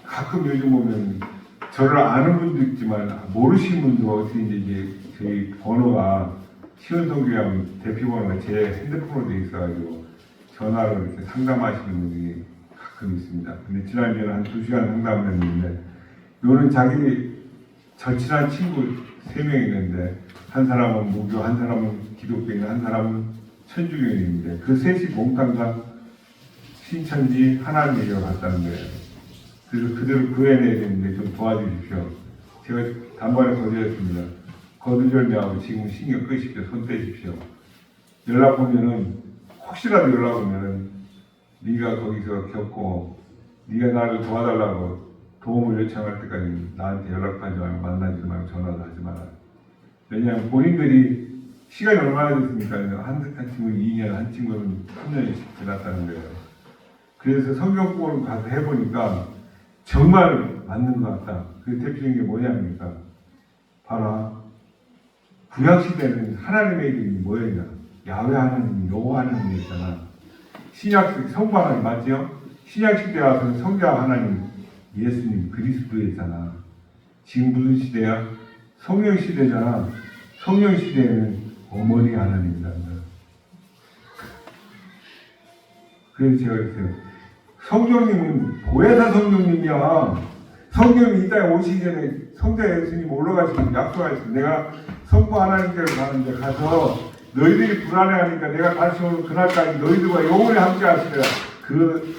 가끔 요즘 보면 저를 아는 분도 있지만 모르시는 분도 어떻게 이제 저희 번호가 시원성교양 대표 번호가 제 핸드폰으로 돼 있어가지고 전화로 이렇게 상담하시는 분이 가끔 있습니다. 근데 지난주에는 한 2시간 상담을 했는데 요는 자기 절친한 친구 3명 있는데 한 사람은 무교, 한 사람은 기독교인, 한 사람은 천주교인인데 그 셋이 몽땅 신천지 하나님 얘기가 같다는 거예요. 그래서 그대로 구해내야 되는데 좀 도와주십시오. 제가 단번에 거절했습니다. 거두절미하고 지금 신경 끄십시오. 손 떼십시오. 연락 오면은 혹시라도 연락 오면은 네가 거기서 겪고 네가 나를 도와달라고 도움을 요청할 때까지 나한테 연락하지 말고 만나지 말고 전화도 하지 마라. 왜냐하면 본인들이 시간이 얼마나 됐습니까? 한 친구는 2년, 한 친구는 3년씩 지났다는 거예요. 그래서 성경공부를 가서 해보니까 정말 맞는 것 같다. 그 대표적인 게 뭐냐입니까? 봐라. 구약시대는 하나님의 이름이 뭐였냐? 야훼 하나님, 여호와 하나님이 있잖아. 신약시대 성부 하나님 맞죠? 신약시대 와서는 성자 하나님, 예수님, 그리스도였잖아. 지금 무슨 시대야? 성령시대잖아. 성령시대에는 어머니 하나님이란다. 그래서 제가 그랬어요. 성령님은 보혜사 성령님이야. 성령이 이 땅에 오시기 전에 성자 예수님 올라가시면 약속하셨어. 내가 성부 하나님께로 가는데 가서 너희들이 불안해하니까 내가 다시 오는 그날까지 너희들과 영원히 함께 하시리라. 그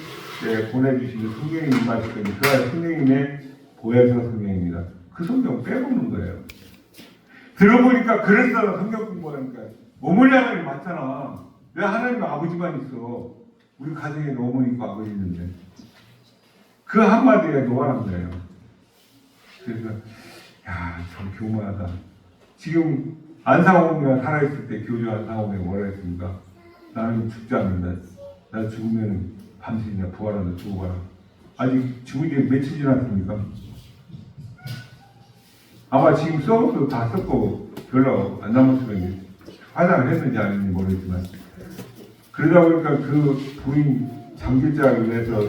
보내주시는 성령님 임하실 거니 그 성령님의 보혜사 성령입니다. 그 성령 빼먹는 거예요. 들어보니까 그랬잖아. 성경 공부하니까 어머니 하나님 맞잖아. 왜 하나님 아버지만 있어? 우리 가정에는 어머니 있고 아버지 있는데 그 한마디에 노하는 거예요. 그래서 야, 참 교만하다. 지금 안상홍이가 살아있을 때 교주 안상홍이 뭐라 했습니까? 나는 죽지 않는다. 나 죽으면 밤새냐 부활한다 두고 가라. 아직 죽은 지 며칠 지났습니까? 아마 지금 써도 다 썼고 별로 안 남았을 거예요. 화장을 했는지 아닌지 모르겠지만 그러다 보니까 그 부인 장길자를 내서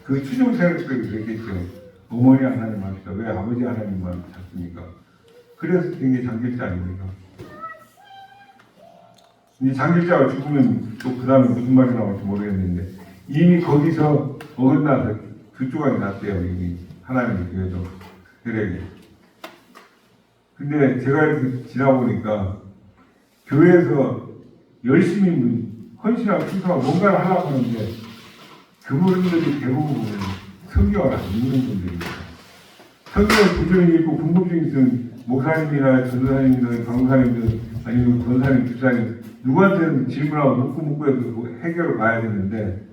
그 추종 세력들이 그랬겠죠. 어머니 하나님 합시다. 왜 아버지 하나님만 잡습니까? 그래서 된 게 장길자 아닙니까? 이제 장길자가 죽으면 또 그 다음에 무슨 말이 나올지 모르겠는데 이미 거기서 어긋나서 두 조각이 났대요. 이미 하나님의 교회도 세력이. 근데 제가 이렇게 지나보니까 교회에서 열심히 헌신하고 충성하고 뭔가를 하려고 하는데 그분들이 대부분 성경을 안 읽는 분들입니다. 성경을 부지런히 읽고 궁금증이 있는 목사님이나 전도사님이나 강사님들 아니면 권사님, 집사님 누구한테는 질문하고 묻고 해서 해결을 봐야 되는데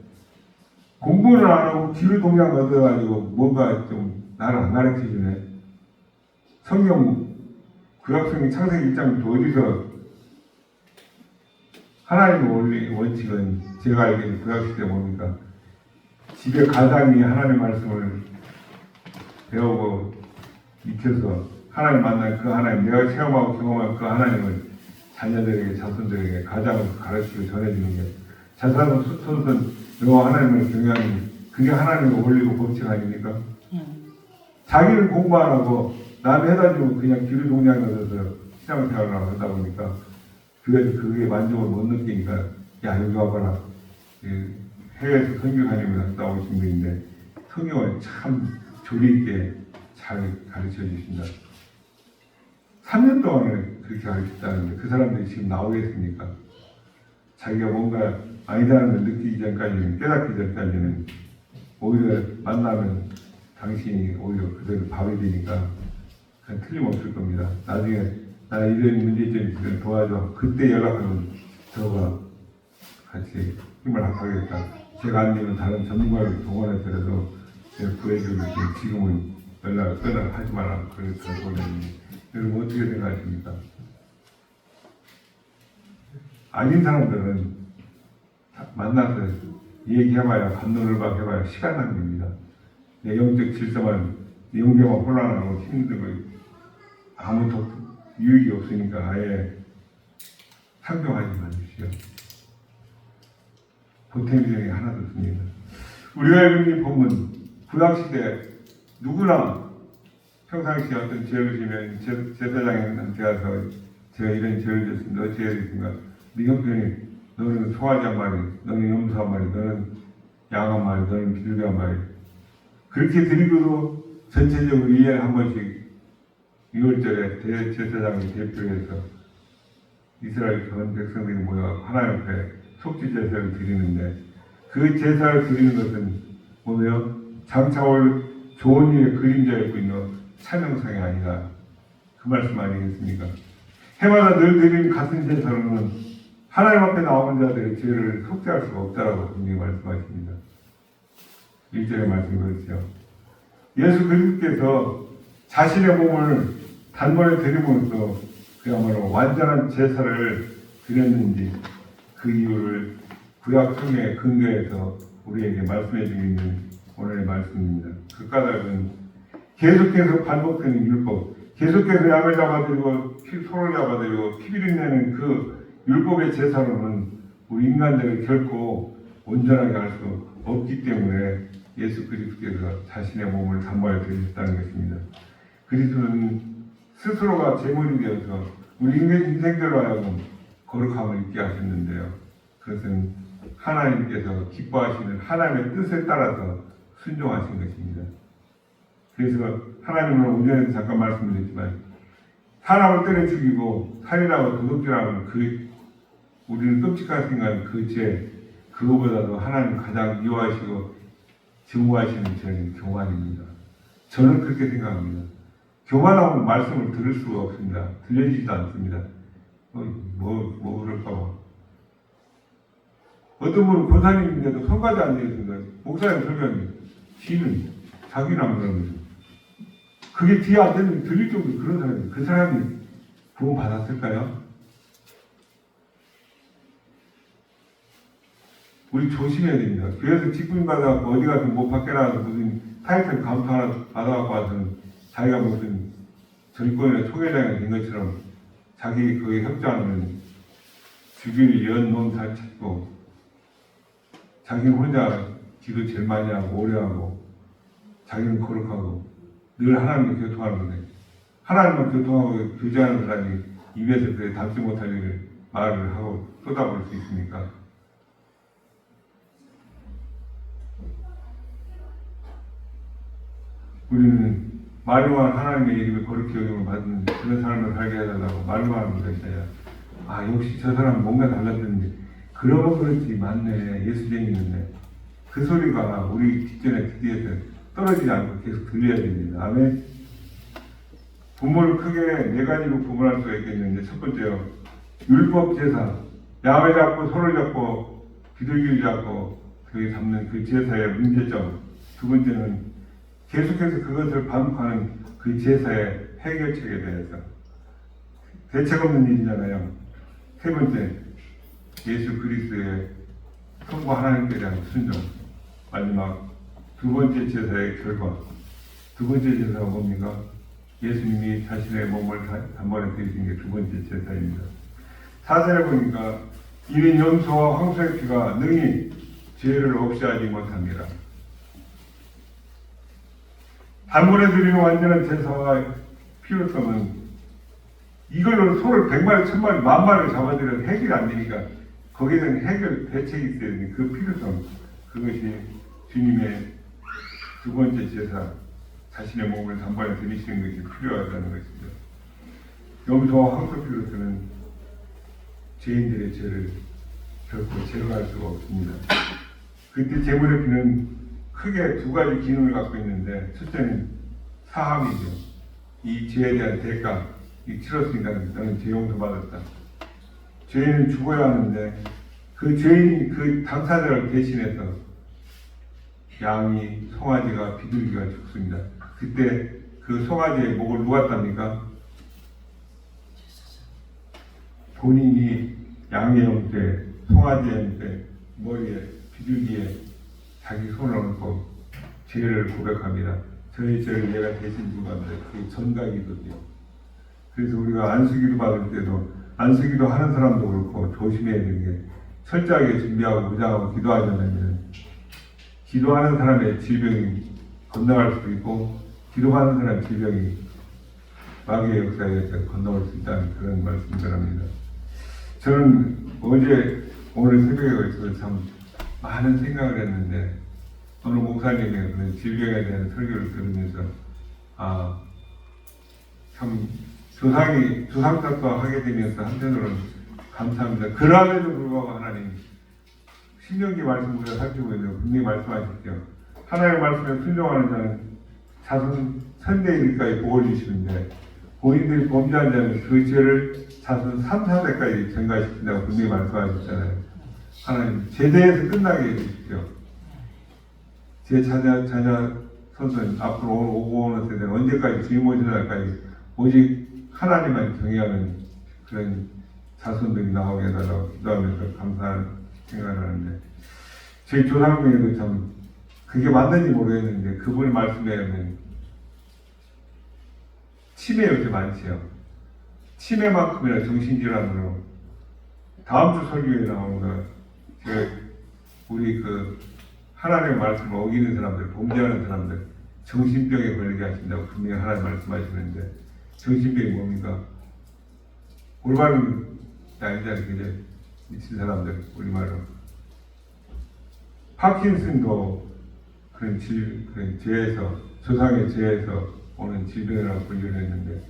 공부는 안 하고 뒤로 동양 얻어가지고 뭔가 좀 나를 안 가르쳐주네. 성경 구약성경 창세기 1장부터 어디서 하나님의 원칙은 제가 알기로는 구약시대 보니까 집에 가장이 하나님의 말씀을 배우고 익혀서 하나님 만난 그 하나님, 내가 체험하고 경험한 그 하나님을 자녀들에게, 자손들에게 가장으로 가르치고 전해주는 게 자손, 손손 여호와 하나님을 경외하는 그게 하나님의 원리고 법칙 아닙니까? 자기는 공부 안 하고 남이 해다 주면 그냥 뒤로 동냥에 넣어서 신앙생활을 하다 보니까 교회에서 그게 만족을 못 느끼니까 야 여기 와봐라. 해외에서 성경하님을 갔다 오신 분인데 성경을 참 조리 있게 잘 가르쳐 주신다. 3년 동안을 그렇게 가르쳤다는데 그 사람들이 지금 나오겠습니까? 자기가 뭔가 아니다는 걸 느끼기 전까지는, 깨닫기 전까지는 오히려 만나면 당신이 오히려 그대로 밥이 되니까 그냥 틀림없을 겁니다. 나중에 나 이런 문제점이 있으면 도와줘. 그때 연락하면 저가 같이 힘을 합하겠다. 제가 안 되면 다른 전문가를 동원해서라도 구해주고 지금은 연락을 끊어 하지 말라. 그래서 보내니 여러분 어떻게 생각하십니까? 아닌 사람들은 만나서 얘기해봐야 반론을박 해봐야 시간 낭비입니다. 내 영적 질서만 영계만 혼란하고 힘들고 아무 유익이 없으니까 아예 상종하지 마십시오. 보탬이 중에 하나도 없습니다. 우리가 읽은 이 본문 구약시대 누구나 평상시에 어떤 죄를 지면 제사장한테 가서 제가 이런 죄를 졌습니다. 어찌 해야 되겠습니까? 네 형편이 너는 송아지 한 마리, 너는 염소 한 마리, 너는 양 한 마리, 너는 비둘기 한 마리. 그렇게 드리고도 전체적으로 1년에 한 번씩 6월절에 대제사장이 대표해서 이스라엘 전 백성들이 모여 하나님 앞에 속죄 제사를 드리는데, 그 제사를 드리는 것은 뭐며 장차 올 좋은 일의 그림자일 뿐이요 찬양상이 아니라, 그 말씀 아니겠습니까? 해마다 늘 드리는 같은 제사로는 하나님 앞에 나오는 자들의 죄를 속죄할 수가 없다라고 분명히 말씀하십니다. 1절의 말씀 그렇죠. 예수 그리스도께서 자신의 몸을 단번에 드림으로써 그야말로 완전한 제사를 드렸는지, 그 이유를 구약 성경에 근거해서 우리에게 말씀해 주고 있는 오늘의 말씀입니다. 그 까닭은 계속해서 반복되는 율법, 계속해서 양을 잡아들이고 소를 잡아들이고 피를 내는 그 율법의 제사로는 우리 인간들을 결코 온전하게 할 수 없기 때문에 예수 그리스도께서 자신의 몸을 단번에 드리셨다는 것입니다. 그리스도는 스스로가 제물이 되어서 우리 인생들로 하여금 거룩함을 입게 하셨는데요. 그것은 하나님께서 기뻐하시는 하나님의 뜻에 따라서 순종하신 것입니다. 그래서 하나님은 오전에도 잠깐 말씀드렸지만, 사람을 때려 죽이고 살인하고 도둑질하는 우리는 끔찍하게 생각하는 그 죄, 그거보다도 하나님 가장 미워하시고 증오하시는 죄는 교만입니다. 저는 그렇게 생각합니다. 교만하면 말씀을 들을 수가 없습니다. 들려지지도 않습니다. 뭐 그럴까 봐. 어떤 분은 권사님인데도 성가지 안 되겠습니다. 목사님 설교하는 지는 자기는 안 그러면서. 그게 뒤에 안 되면 들릴 정도 그런 사람이, 그 사람이 구원 받았을까요? 우리 조심해야 됩니다. 교회에서 직분 받아갖고 어디 가서 뭐 밖에 나가서 무슨 타이틀 감투 하나 받아갖고 와서는 자기가 무슨 정권의 총회장이 된 것처럼 자기 거기에 협조하는 주길 연놈 잘 찾고, 자기는 혼자 기도 제일 많이 하고 오래 하고 자기는 거룩하고 늘 하나님과 교통하는데, 하나님과 교통하고 교제하는 사람이 입에서 그래 담지 못할 일을 말을 하고 쏟아볼 수 있습니까? 우리는 말로만 하나님의 이름을 거룩히 여김을 받는 그런 삶을 살게 해달라고 말로만 하는 것이야. 역시 저 사람은 뭔가 달랐는데, 그러면 그렇지, 맞네, 예수쟁이였네. 그 소리가 우리 뒷전에 귀에서 떨어지지 않고 계속 들려야 됩니다. 아멘. 부모를 크게 네 가지로 구분할 수가 있겠는데, 첫 번째요, 율법 제사, 양을 잡고 소를 잡고 비둘기를 잡고 그게 잡는 그 제사의 문제점. 두 번째는 계속해서 그것을 반복하는 그 제사의 해결책에 대해서 대책 없는 일이잖아요. 세 번째, 예수 그리스도의 성부 하나님께 대한 순종. 마지막 두 번째 제사의 결과. 두 번째 제사가 뭡니까? 예수님이 자신의 몸을 단번에 드리신 게 두 번째 제사입니다. 사절에 보니까 이는 염소와 황소의 피가 능히 죄를 없이 하지 못합니다. 단번에 드리는 완전한 제사와 필요성은 이걸로 소를 100마리, 1000마리, 10,000마리를 잡아들여도 해결이 안 되니까 거기에 대한 해결 대책이 있어야 되는 그 필요성, 그것이 주님의 두 번째 제사, 자신의 몸을 단번에 드리시는 것이 필요하다는 것이죠. 염소와 황소 피로서는 죄인들의 죄를 결코 제거할 수가 없습니다. 그때 제물의 피는 크게 두 가지 기능을 갖고 있는데, 첫째는 사함이죠. 이 죄에 대한 대가, 이 치렀으니까 너는 죄 용서 받았다. 죄인은 죽어야 하는데 그 죄인, 그 당사자를 대신해서 양이, 송아지가, 비둘기가 죽습니다. 그때 그 송아지의 목을 누가 땁니까? 본인이 양의 형태, 송아지의 형태, 머리에, 비둘기에 자기 손을 얹고 죄를 고백합니다. 저의 죄를 내가 대신 지고 합니다. 그게 전가기도죠. 그래서 우리가 안수기도 받을 때도, 안수기도 하는 사람도 그렇고 조심해야 되는 게, 철저하게 준비하고 무장하고 기도하지 않으면 기도하는 사람의 질병이 건너갈 수도 있고 기도하는 사람 질병이 마귀의 역사에 의해서 건너올 수 있다는 그런 말씀을 합니다. 저는 오늘 새벽에 걸쳐서 참 많은 생각을 했는데 오늘 목사님의 그런 질병에 대한 설교를 들으면서 참 조상사과 하게 되면서 한편으로는 감사합니다. 그럼에도 불구하고 하나님 신명기 말씀 우리가 살피고 있는 분명히 말씀하셨죠. 하나님의 말씀에 순종하는 자는 자손 선대 일까지 복을 주시는데 본인들이 범죄한 자는 그 죄를 자손 3, 4대까지 전가시킨다고 분명히 말씀하셨잖아요. 하나님 제대에서 끝나게 해주십시오. 제 자녀 손손 앞으로 오고 오는 세대는 언제까지 주님 오시는 날까지 오직 하나님만 경외하는 그런 자손들이 나오게 해달라고 기도하면서 감사한 생각을 하는데 제 조상 중에도 참 그게 맞는지 모르겠는데 그분의 말씀에 의하면 치매 요새 많지요. 치매만큼이나 정신질환으로 다음 주 설교에 나오는 거 제가 우리 하나님의 말씀을 어기는 사람들, 범죄하는 사람들 정신병에 걸리게 하신다고 분명히 하나님 말씀하시는데 정신병이 뭡니까? 올바른 아니잖아요. 그게 미친 사람들 우리말로 파킨슨도 그런 죄에서 조상의 죄에서 오는 질병이라고 분류를 했는데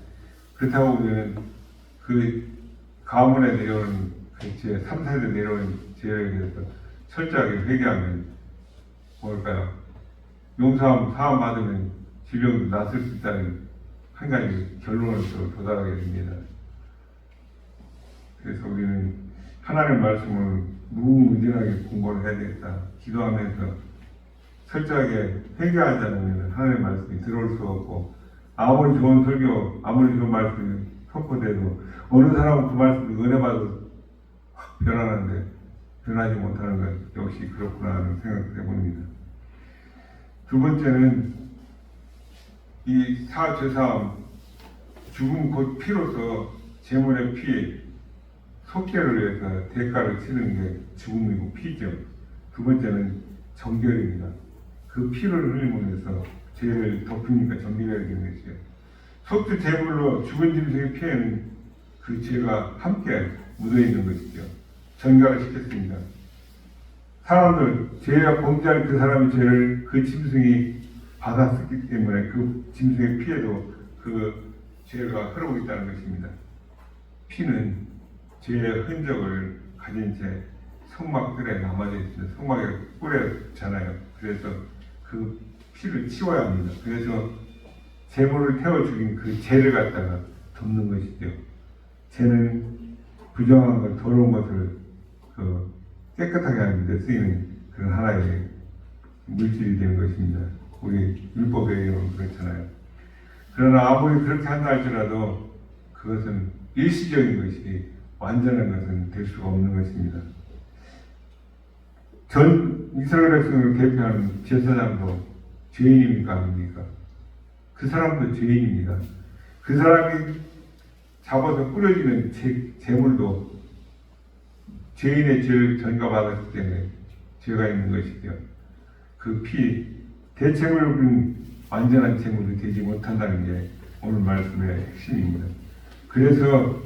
그렇다고 우리는 그 가문에 내려오는 그 죄, 3, 4대 내려오는 죄에 대해서 철저하게 회개하면 뭘까요? 용서함, 사함 받으면 질병도 낫을 수 있다는 한 가지 결론을 또 도달하게 됩니다. 그래서 우리는 하나님의 말씀을 무궁무진하게 공부를 해야 되겠다. 기도하면서 철저하게 회개하지 않으면 하나님의 말씀이 들어올 수가 없고 아무리 좋은 설교, 아무리 좋은 말씀이 선포돼도 어느 사람은 그 말씀을 은혜 받아서 확 변하는데 변하지 못하는 것 역시 그렇구나 하는 생각을 해봅니다. 두 번째는 이 죄사함, 죽음 곧 피로서 재물의 피, 속죄를 위해서 대가를 치르는 게 죽음이고 피죠. 두 번째는 정결입니다. 그 피를 흘림으로 해서 죄를 덮으니까 정결해야 되는 것이죠. 속죄 제물로 죽은 짐승의 피에는 그 죄가 함께 묻어있는 것이죠. 정결을 시켰습니다. 사람들, 죄와 범죄한 그 사람의 죄를 그 짐승이 받았기 때문에 그 짐승의 피에도 그 죄가 흐르고 있다는 것입니다. 피는 죄의 흔적을 가진 채 성막들에 남아져 있습니다. 성막에 뿌렸잖아요. 그래서 그 피를 치워야 합니다. 그래서 제물을 태워 죽인 그 죄를 갖다가 덮는 것이죠. 죄는 부정한 것, 더러운 것을 깨끗하게 하는 데 쓰이는 그런 하나의 물질이 되는 것입니다. 우리 율법에 의하면 그렇잖아요. 그러나 아무리 그렇게 한다 할지라도 그것은 일시적인 것이 완전한 것은 될 수가 없는 것입니다. 전 이스라엘 백성을 대표하는 제사장도 죄인입니까 아닙니까? 그 사람도 죄인입니다. 그 사람이 잡아서 뿌려지는 제물도 죄인의 죄를 전가받았기 때문에 죄가 있는 것이죠. 그 피, 대체물은 완전한 제물이 되지 못한다는 게 오늘 말씀의 핵심입니다. 그래서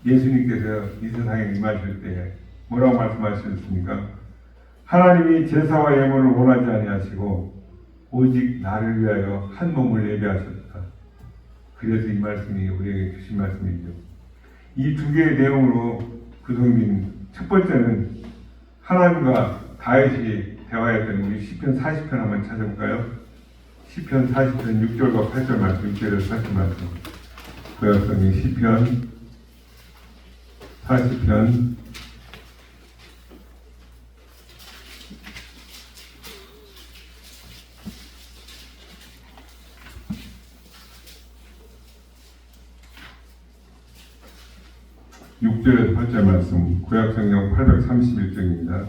예수님께서 이 세상에 임하실 때 뭐라고 말씀하셨습니까? 하나님이 제사와 예물을 원하지 아니하시고 오직 나를 위하여 한 몸을 예배하셨다. 그래서 이 말씀이 우리에게 주신 말씀이죠. 이 두 개의 내용으로 구성된 첫 번째는 하나님과 다윗이 대화했던 우리 시편 40편 한번 찾아볼까요? 시편 40편 6절과 8절 말씀, 6절에서 8절 말씀. 구약성의 시편 40편 6절에서 8절 말씀, 구약성경 831쪽입니다.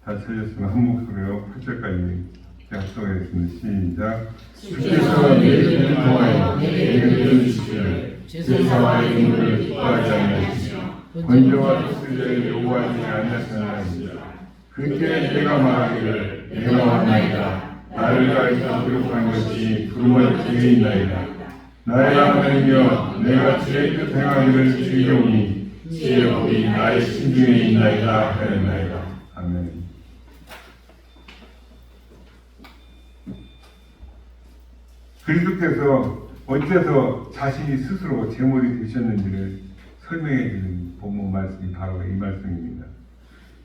다 찾으시면 한 목소리로 8절까지 합성하겠습니다. 시작. 주께서 내게 인도하여 내게 들어주시기를 제사와 예물을 기뻐하지 아니하시며 번제와 속죄를 요구하지 아니하시나이다. 그때 내가 말하기를 내가 왔나이다. 나를 가르쳐 부족한 것이 부름의 기회이나이다. 나의 하나님이여 내가 지혜의 뜻 행하기를 즐겨오니 지혜롭이 나의 심중에 있나이다 하였나이다. 아멘. 그리스도께서 어째서 자신이 스스로 제물이 되셨는지를 설명해 주는 본문 말씀이 바로 이 말씀입니다.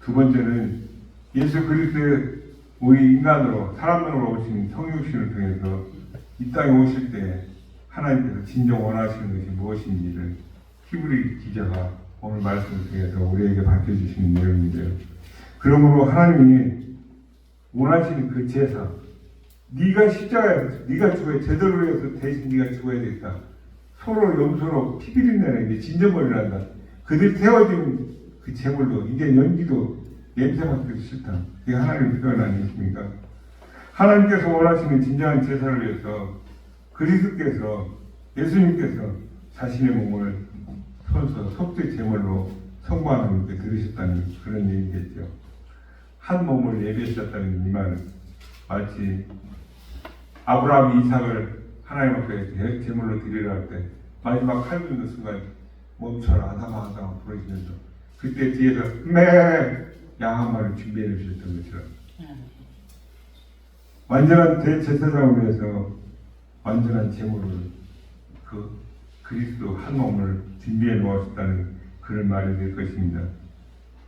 두 번째는 예수 그리스도의 우리 인간으로 사람으로 오신 성육신을 통해서 이 땅에 오실 때 하나님께서 진정 원하시는 것이 무엇인지를 히브리 기자가 오늘 말씀을 통해서 우리에게 밝혀주시는 내용인데요. 그러므로 하나님이 원하시는 그 제사, 네가 십자가에서 네가 죽어야 제대로 해서 대신 네가 죽어야 되겠다. 서로 염소로 피 비린내는 게 진정머리란다. 그들 태워진 그 제물로 이제 연기도 냄새 맡기도 싫다. 그게 하나님의 표현 아니겠습니까? 하나님께서 원하시는 진정한 제사를 위해서 그리스도께서 예수님께서 자신의 몸을 손서 속죄 제물로 성부하는 게 들으셨다는 그런 얘기겠죠. 한 몸을 예비하셨다는 이 말은 마치 아브라함이 이삭을 하나님 앞에 제물로 드리려 할 때 마지막 칼 긋는 순간 멈춰라 아담아 부르시면서 그때 뒤에서 양 한 마리를 준비해 주셨던 것처럼 완전한 대제사장을 위해서 완전한 제물을 그 그리스도 한 몸을 준비해 놓으셨다는 그런 말이 될 것입니다.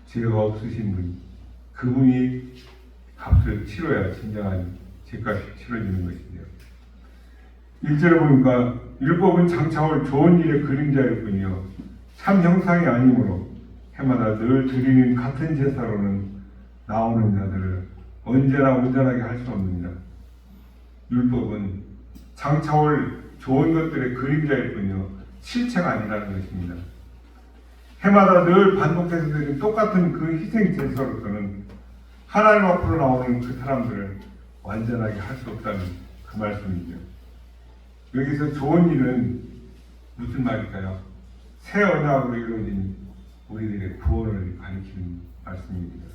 죄가 없으신 분, 그분이 값을 치러야 진정한 죄값이 치러지는 것이죠. 1절에 보니까 율법은 장차올 좋은 일의 그림자일 뿐이요 참 형상이 아니므로 해마다 늘 드리는 같은 제사로는 나오는 자들을 언제나 온전하게 할 수 없느니라. 율법은 장차올 좋은 것들의 그림자일 뿐이요 실체가 아니라는 것입니다. 해마다 늘 반복해서 드리는 똑같은 그 희생 제사로서는 하나님 앞으로 나오는 그 사람들을 완전하게 할 수 없다는 그 말씀이죠. 여기서 좋은 일은 무슨 말일까요? 새 언약으로 이루어진 우리들의 구원을 가리키는 말씀입니다.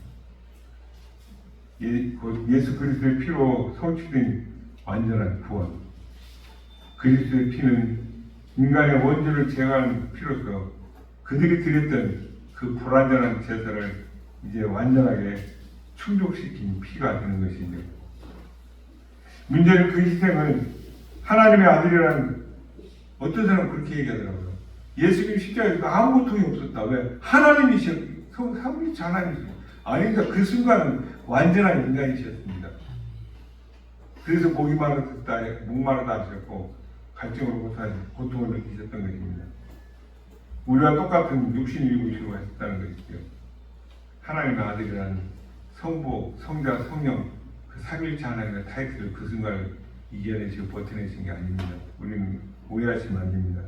예수 그리스도의 피로 성취된 완전한 구원. 그리스도의 피는 인간의 원죄를 제거하는 피로서 그들이 드렸던 그 불완전한 제사를 이제 완전하게 충족시킨 피가 되는 것이죠. 문제는 그 희생은 하나님의 아들이라는 어떤 사람은 그렇게 얘기하더라고요. 예수님 십자가에서 아무 고통이 없었다. 왜? 하나님이셔. 삼위일체 하나님이셔. 아닙니다. 그 순간은 완전한 인간이셨습니다. 그래서 목이 마르다, 목마르다 하셨고 갈증으로 고통을 느끼셨던 것입니다. 우리와 똑같은 육신을 입으시고 하셨다는 것이죠. 하나님의 아들이라는 성부, 성자, 성령 그 삼위일체 하나님의 타이틀을 그 순간을 이겨내시고 버텨내신 게 아닙니다. 우리는 오해하시면 안 됩니다.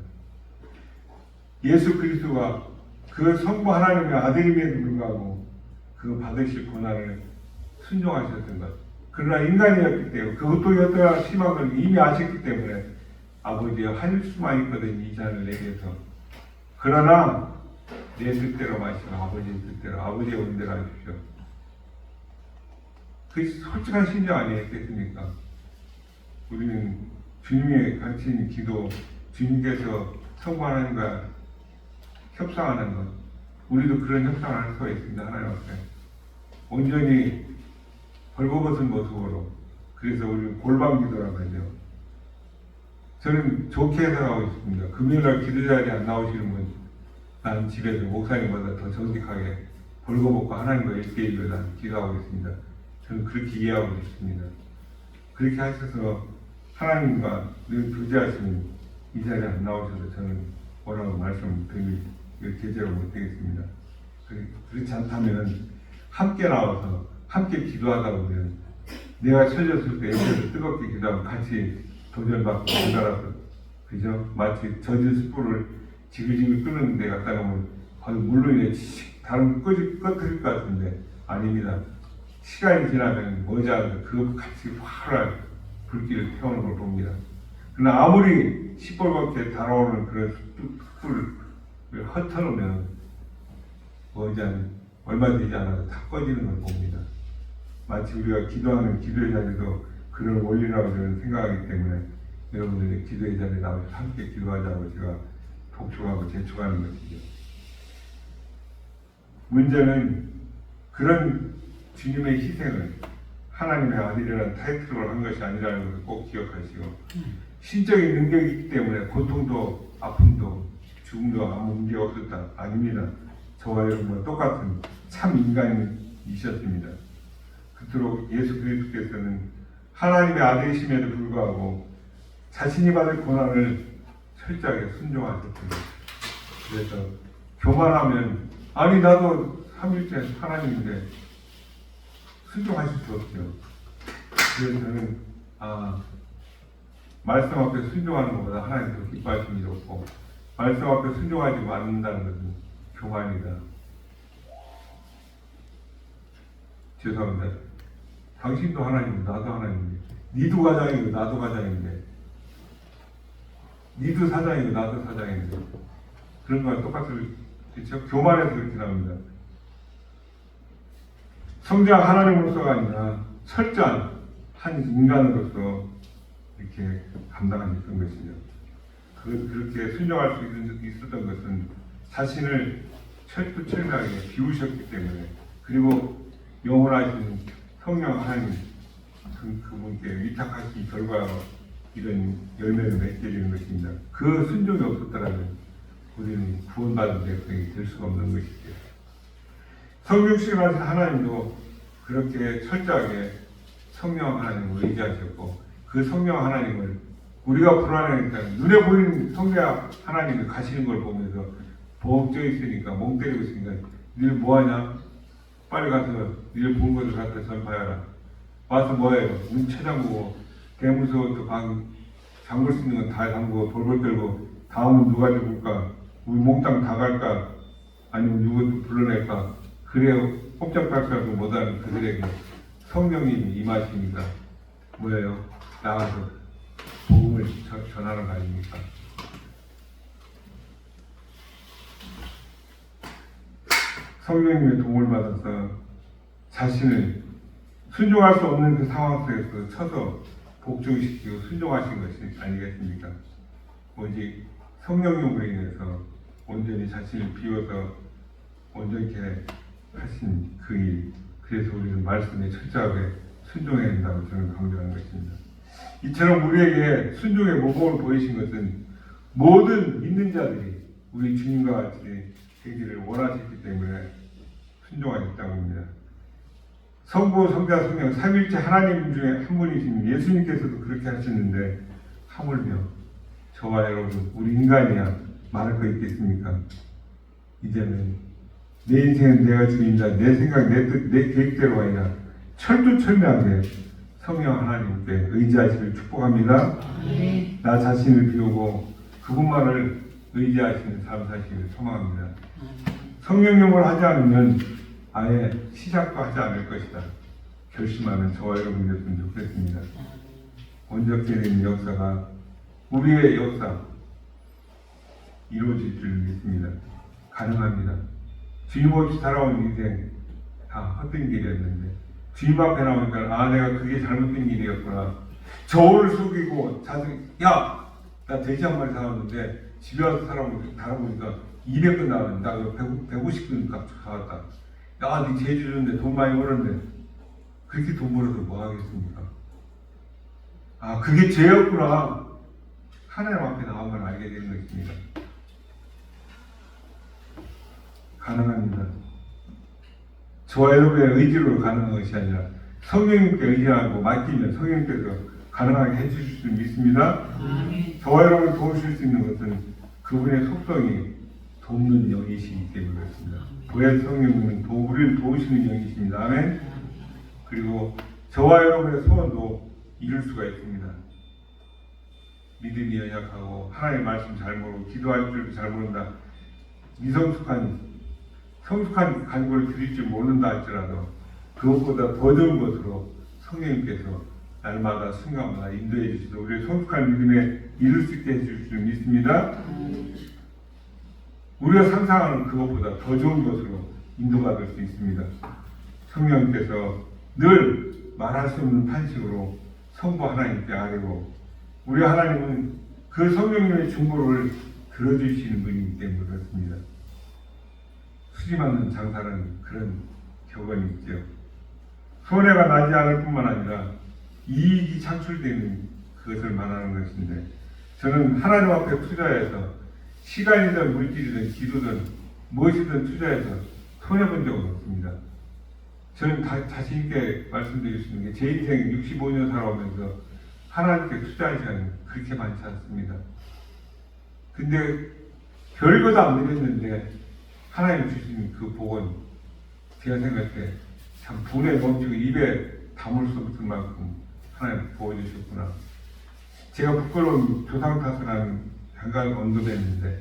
예수 그리스도가 그 성부 하나님의 아들임에도 불구하고 그 받으실 고난을 순종하셨던 것. 그러나 인간이었기 때문에 그것도 여태가 심한 걸 이미 아셨기 때문에 아버지여 할 수만 있거든 이 잔을 내게 해서 그러나 내 뜻대로 마시고 아버지의 뜻대로 아버지의 원대로 하십시오. 그게 솔직한 심정 아니겠습니까? 우리는 주님의 가르치는 기도, 주님께서 성부 하나님과 협상하는 것, 우리도 그런 협상을 할 수가 있습니다. 하나님 앞에 온전히 벌거벗은 모습으로. 그래서 우리는 골방 기도라고 하죠. 저는 좋게 해석하고 있습니다. 금요일날 기도 자리에 안 나오시는 분, 난 집에서 목사님보다 더 정직하게 벌거벗고 하나님과 1대1로 기도하고 있습니다. 저는 그렇게 이해하고 있습니다. 그렇게 하셔서 하나님과 늘 교제하시는 이 자리에 안 나오셔서 저는 뭐라고 말씀드릴 계제를 못 드리겠습니다. 그렇지 않다면 함께 나와서 함께 기도하다 보면 내가 처졌을 때 옆에서 뜨겁게 기도하면 같이 도전받고 기다려서 그죠? 마치 젖은 숯불을 지글지글 끓는 데 갖다 놓으면 거의 물로 인해 다른 꺼뜨릴 것 같은데 아닙니다. 시간이 지나면 머지않아서 그거 같이 활활 불길을 태우는 걸 봅니다. 그러나 아무리 시뻘겋게 달아오르는 그런 숯불을 흩어놓으면 머지않아 얼마 되지 않아서 다 꺼지는 걸 봅니다. 마치 우리가 기도하는 기도의 자리도 그런 원리라고 저는 생각하기 때문에 여러분들이 기도의 자리에 나와서 함께 기도하자고 제가 독촉하고 재촉하는 것이죠. 문제는 그런 주님의 희생을 하나님의 아들이라는 타이틀로 한 것이 아니라는 것을 꼭 기억하시고, 신적인 능력이 있기 때문에 고통도 아픔도 죽음도 아무 문제 없었다. 아닙니다. 저와 여러분과 똑같은 참 인간이셨습니다. 그토록 예수 그리스도께서는 하나님의 아들이심에도 불구하고 자신이 받을 고난을 철저하게 순종하셨습니다. 그래서 교만하면 아니 나도 삼일째 하나님인데 순종하실 수 없죠. 그래서 저는 말씀 앞에 순종하는 것보다 하나님 더 기뻐하시는 일이 없고, 말씀 앞에 순종하지 않는다는 것은 교만이다. 죄송합니다. 당신도 하나님이고 나도 하나님인데, 니도 가장이고 나도 가장인데, 니도 사장이고 나도 사장인데, 그런 거랑 똑같은, 그렇죠? 교만해서 그렇게 나옵니다. 성장 하나님으로서가 아니라 철저한 한 인간으로서 이렇게 감당하셨던 것이죠. 그렇게 순종할 수 있었던 것은 자신을 철두철미하게 비우셨기 때문에, 그리고 영원하신 성령 하나님 그분께 위탁하신 결과 이런 열매를 맺게 되는 것입니다. 그 순종이 없었더라면 우리는 구원받은 백성이 될 수가 없는 것이죠. 성육신을 하신 하나님도 그렇게 철저하게 성령 하나님을 의지하셨고, 그 성령 하나님을 우리가 불안하니까 눈에 보이는 성령 하나님이 가시는 걸 보면서 보험져 있으니까 멍 때리고 있으니까 늘 뭐하냐? 빨리 가서 늘 본 것을 갖다 전파해라. 와서 뭐해요? 문 쳐잠그고 대무서부터 방 잠글 수 있는 건 다 잠그고 돌볼 떨고 다음은 누가 죽을까? 우리 몽땅 다 갈까? 아니면 누구 불러낼까? 그래요. 꼼짝달싹도 못하는 그들에게 성령님이 임하십니다. 뭐예요? 나가서 복음을 전하는 거 아닙니까? 성령님의 도움을 받아서 자신을 순종할 수 없는 그 상황 속에서 쳐서 복종시키고 순종하신 것이 아니겠습니까? 오직 성령님으로 인해서 온전히 자신을 비워서 온전케 하신 그 일, 그래서 우리는 말씀에 철저하게 순종해야 한다고 저는 강조하는 것입니다. 이처럼 우리에게 순종의 모범을 보이신 것은 모든 믿는 자들이 우리 주님과 같이 되기를 원하셨기 때문에 순종하셨다고 합니다. 성부, 성자, 성령 삼위일체 하나님 중에 한 분이신 예수님께서도 그렇게 하셨는데 하물며 저와 여러분 우리 인간이야 말할 거 있겠습니까? 이제는 내 인생은 내가 주인이다. 내 생각, 내 뜻, 내 계획대로 아니라 철두철미하게 성령 하나님께 의지하시길 축복합니다. 나 자신을 비우고 그분만을 의지하시는 삶 사시기를 소망합니다. 성령용을 하지 않으면 아예 시작도 하지 않을 것이다. 결심하는 저와 여러분이었으면 좋겠습니다. 온전케 역사가 우리의 역사 이루어질 줄 믿습니다. 가능합니다. 주님 없이 살아온 인생 다 헛된 길이었는데 주님 앞에 나오니까 내가 그게 잘못된 길이었구나. 저울을 속이고 야! 나 돼지 한 마리 사왔는데 집에 와서 달아보니까 200근 나왔는데 나 150근 값 가왔다. 야, 네 제주 주는데 돈 많이 벌었는데 그렇게 돈 벌어서 뭐 하겠습니까? 그게 죄였구나. 하나님 앞에 나오면 알게 되는 것입니다. 가능합니다. 저와 여러분의 의지로 가능한 것이 아니라 성령님께 의지하고 맡기면 성령님께서 가능하게 해주실 줄 믿습니다. 저와 여러분을 도우실 수 있는 것은 그분의 속성이 돕는 영이시기 때문에 그렇습니다. 보혜 성령님은 우리를 도우시는 영이십니다. 아멘. 그리고 저와 여러분의 소원도 이룰 수가 있습니다. 믿음이 연약하고 하나님의 말씀 잘 모르고 기도할 줄도 잘 모른다. 성숙한 간구를 드릴 줄 모른다 할지라도 그것보다 더 좋은 것으로 성령님께서 날마다 순간마다 인도해 주시고 우리의 성숙한 믿음에 이룰 수 있게 해줄 줄 믿습니다. 우리가 상상하는 그것보다 더 좋은 것으로 인도받을 수 있습니다. 성령님께서 늘 말할 수 없는 탄식으로 성부 하나님께 아뢰고 우리 하나님은 그 성령님의 중보를 들어주시는 분이기 때문에 그렇습니다. 수지 맞는 장사는 그런 격언이 있죠. 손해가 나지 않을 뿐만 아니라 이익이 창출되는 그것을 말하는 것인데 저는 하나님 앞에 투자해서 시간이든 물질이든 기도든 무엇이든 투자해서 손해본 적은 없습니다. 저는 자신 있게 말씀드릴 수 있는 게 제 인생 65년 살아오면서 하나님께 투자한 시간이 그렇게 많지 않습니다. 근데 별것도 안 드렸는데 하나님 주신 그 복은 제가 생각할 때 참 분에 넘치고 입에 담을 수 없을 만큼 하나님 보여주셨구나. 제가 부끄러운 조상 탓을 하는 잠깐 언급했는데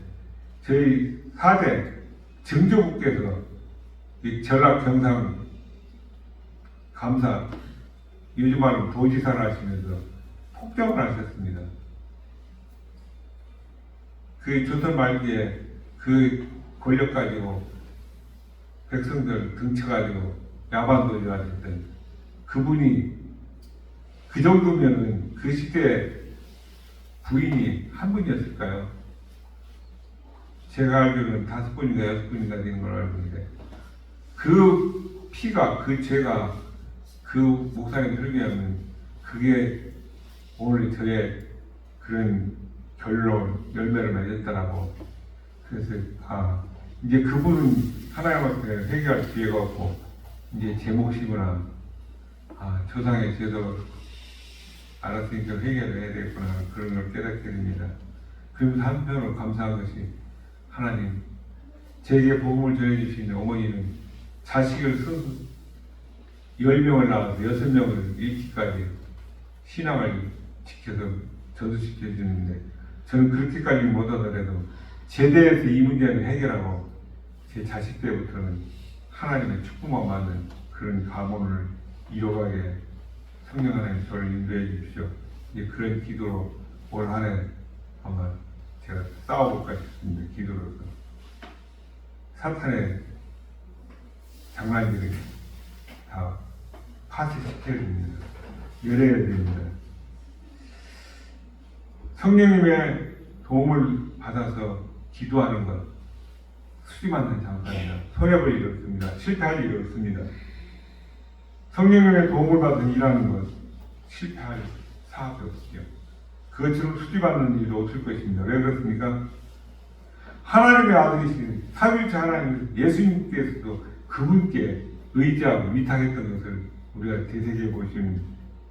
저희 사대 증조부께서 이 전라 경상 감사 요즘 말로 도지사를 하시면서 폭정을 하셨습니다. 그 조선 말기에 그 권력 가지고 백성들 등쳐가지고 야반도주 하셨던 그분이 그 정도면은 그 시대 부인이 한 분이었을까요? 제가 알기로는 5분인가 6분인가 되는 걸 알고 있는데 그 피가 그 죄가 그 목사님 설교하면 그게 오늘 저의 그런 결론 열매를 맺었다라고 그래서 이제 그분은 하나님한테 회개할 기회가 없고 이제 제 몫이구나 조상의 죄도 알았으니까 회개를 해야 되겠구나 그런 걸 깨닫게 됩니다. 그러면서 한편으로 감사한 것이 하나님 제게 복음을 전해주시는 어머니는 자식을 10명을 낳아서 6명을 잃기까지 신앙을 지켜서 전수시켜주는데 저는 그렇게까지 못하더라도 제대해서 이 문제는 해결하고 제 자식 때부터는 하나님의 축복만 받는 그런 가문을 이뤄가게 성령 하나님 저를 인도해 주십시오. 이제 그런 기도로 올 한 해 아마 제가 싸워볼까 싶습니다. 기도로서 사탄의 장난들이 다 파쇄시켜야 됩니다. 열어야 됩니다. 성령님의 도움을 받아서 기도하는 것 수지 맞는 장사입니다. 손해볼 일이 없습니다. 실패할 일이 없습니다. 성령님의 도움을 받아 일하는 것 실패할 사업이 없으죠. 그것처럼 수지 받는 일도 없을 것입니다. 왜 그렇습니까? 하나님의 아들이신 삼위일체 하나님 예수님께서도 그분께 의지하고 위탁했던 것을 우리가 되새겨 보시면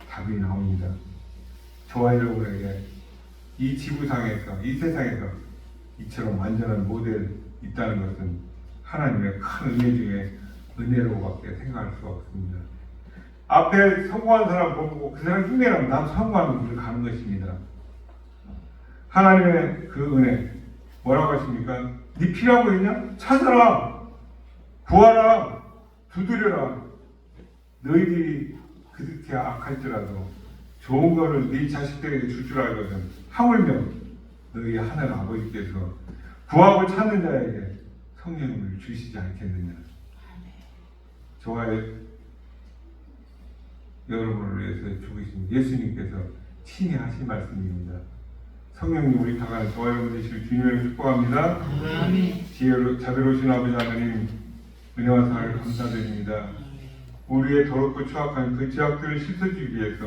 답이 나옵니다. 저와 여러분에게 이 지구상에서 이 세상에서 이처럼 완전한 모델이 있다는 것은 하나님의 큰 은혜 중에 은혜로밖에 생각할 수가 없습니다. 앞에 성공한 사람 보고 그 사람 흉내나면 나도 성공하는 길을 가는 것입니다. 하나님의 그 은혜 뭐라고 하십니까? 네 필요한 거 있냐? 찾아라! 구하라! 두드려라! 너희들이 그렇게 악할지라도 좋은 거를 네 자식들에게 줄 줄 알거든. 하물며 너희 하늘 아버지께서 구하고 찾는 자에게 성령을 주시지 않겠느냐. 저와 여러분을 위해서 죽으신 예수님께서 친히 하신 말씀입니다. 성령님 우리 다간 저와 여러분 되시길 주님을 축복합니다. 지혜로 자비로우신 아버지 하나님 은혜와 사랑을 감사드립니다. 우리의 더럽고 추악한 그 죄악들을 씻어주기 위해서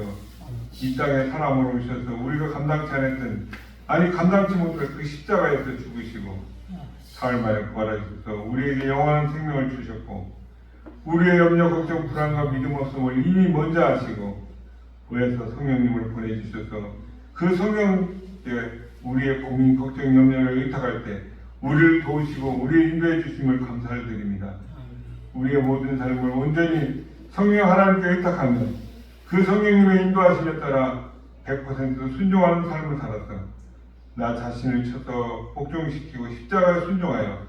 이 땅에 사람으로 오셔서 우리가 감당치 않았던 감당치 못할 그 십자가에서 죽으시고 사흘만에 부활하셔서 우리에게 영원한 생명을 주셨고 우리의 염려, 걱정, 불안과 믿음 없음을 이미 먼저 아시고 구해서 성령님을 보내주셔서 그 성령께 우리의 고민, 걱정, 염려를 의탁할 때 우리를 도우시고 우리를 인도해 주심을 감사를 드립니다. 우리의 모든 삶을 온전히 성령 하나님께 의탁하며 그 성령님의 인도하심에 따라 100% 순종하는 삶을 살았다. 나 자신을 쳐서 복종시키고 십자가에 순종하여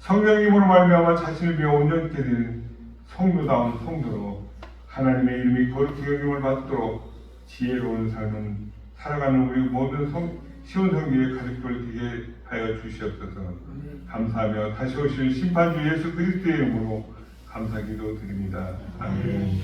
성령님으로 말미암아 자신을 비워 온전케 되는 성도다운 성도로 하나님의 이름이 거룩히 여김을 받도록 지혜로운 삶을 살아가는 우리 모든 시온성교의 가족들 되게 하여 주시옵소서. 감사하며 다시 오실 심판주 예수 그리스도의 이름으로 감사기도 드립니다. 아멘.